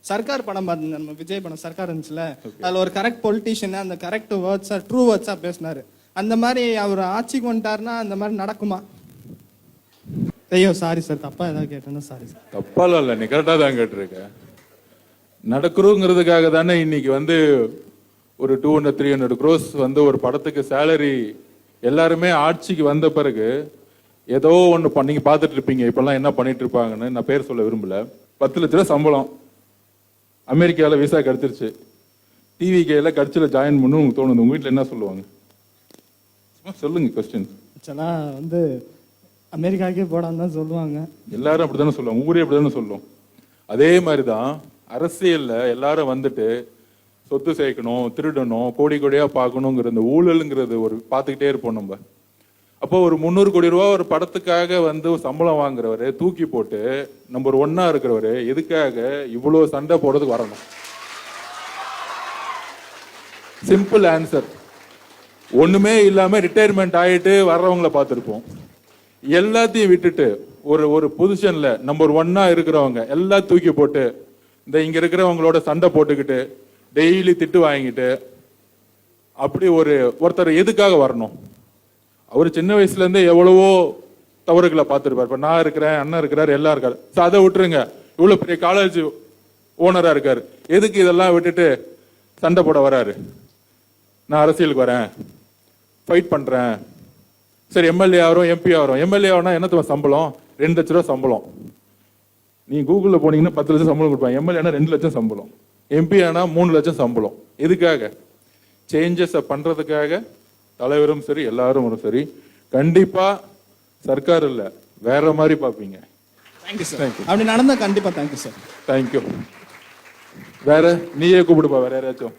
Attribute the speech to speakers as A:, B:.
A: சர்க்கார் படம் பார்த்து நம்ம விஜய் படம் சர்க்கார் இருந்துச்சுல, அதில் ஒரு கரெக்ட் பொலிட்டீஷியன் அந்த கரெக்ட் வேர்ட்ஸா ட்ரூ வேர்ட்ஸா பேசினாரு. அந்த மாதிரி அவர் ஆட்சிக்கு வந்துட்டாருன்னா அந்த மாதிரி நடக்குமா? ஐயோ சாரி சார், தப்பா ஏதாவது கேட்டேன்னா சாரி சார்.
B: தப்பால இல்ல, நீ கரெக்டா தான் கேட்டிருக்க. நடக்கிறோங்கிறதுக்காக தானே இன்னைக்கு வந்து ஒரு 200-300 crores வந்து ஒரு படத்துக்கு சேலரி எல்லாருமே ஆட்சிக்கு வந்த பிறகு ஏதோ ஒன்று நீங்க பார்த்துட்டு இருப்பீங்க. இப்பெல்லாம் என்ன பண்ணிட்டு இருப்பாங்கன்னு நான் பேர் சொல்ல விரும்பல. 10 லட்ச ரூபா சம்பளம், அமெரிக்காவில் விசா கிடைச்சிருச்சு, டிவிகேல கட்சியில் ஜாயின் பண்ணு உங்களுக்கு தோணுது. உங்க வீட்டில் என்ன சொல்லுவாங்க சொல்லுங்க? கொஸ்டின்
A: வந்து அமெரிக்காவுக்கே போடான்னு தான் சொல்லுவாங்க.
B: எல்லாரும் அப்படித்தானே சொல்லுவாங்க, ஊரே அப்படித்தானே சொல்லுவோம். அதே மாதிரிதான் அரசியல்ல எல்லாரும் வந்துட்டு சொத்து சேர்க்கணும், திருடணும், கோடி கோடியா பார்க்கணுங்கிற இந்த ஊழலுங்கிறது ஒரு பார்த்துக்கிட்டே இருப்போம் நம்ம. அப்போ ஒரு 300 கோடி ரூபா ஒரு படத்துக்காக வந்து சம்பளம் வாங்குறவரு தூக்கி போட்டு நம்பர் 1 இருக்கிறவரு எதுக்காக இவ்வளவு சண்டை போடுறதுக்கு வரணும்? Simple answer. ஒண்ணுமே இல்லாம ரிட்டையர்மெண்ட் ஆயிட்டு வர்றவங்களை பார்த்திருப்போம். எல்லாத்தையும் விட்டுட்டு ஒரு பொசிஷன்ல நம்பர் 1 இருக்கிறவங்க எல்லாம் தூக்கி போட்டு இந்த இங்க இருக்கிறவங்களோட சண்டை போட்டுக்கிட்டு டெய்லி திட்டு வாங்கிட்டு அப்படி ஒருத்தர் எதுக்காக வரணும்? அவர் சின்ன வயசுல இருந்தே எவ்வளவோ தவறுகளை பார்த்திருப்பார். இப்ப நான் இருக்கிறேன், அண்ணன் இருக்கிறார், எல்லாம் இருக்காரு. அதை விட்டுருங்க, இவ்வளவு பெரிய காலேஜ் ஓனரா இருக்காரு, எதுக்கு இதெல்லாம் விட்டுட்டு சண்டை போட வராரு? நான் அரசியலுக்கு வரேன், ஃபைட் பண்றேன். சரி, எம்எல்ஏ ஆகிறோம், எம்பி ஆகிறோம். எம்எல்ஏ ஆகணும் என்ன சம்பளம்? 2 லட்ச ரூபா சம்பளம். நீ கூகுளில் போனீங்கன்னா 10 லட்சம் சம்பளம் கொடுப்பாங்க. எம்எல்ஏனா 2 லட்சம் சம்பளம், எம்பி ஆனா 3 லட்சம் சம்பளம். எதுக்காக? சேஞ்சஸ் பண்றதுக்காக. தலைவரும் சரி, எல்லாரும் சரி, கண்டிப்பா சர்க்கார் இல்ல வேற மாதிரி பாப்பீங்க.
A: Thank you sir. அப்படி நடந்தா கண்டிப்பா தேங்க்யூ சார்.
B: தேங்க்யூ. வேற நீயே கூப்பிடுப்பா, வேற யாராச்சும்.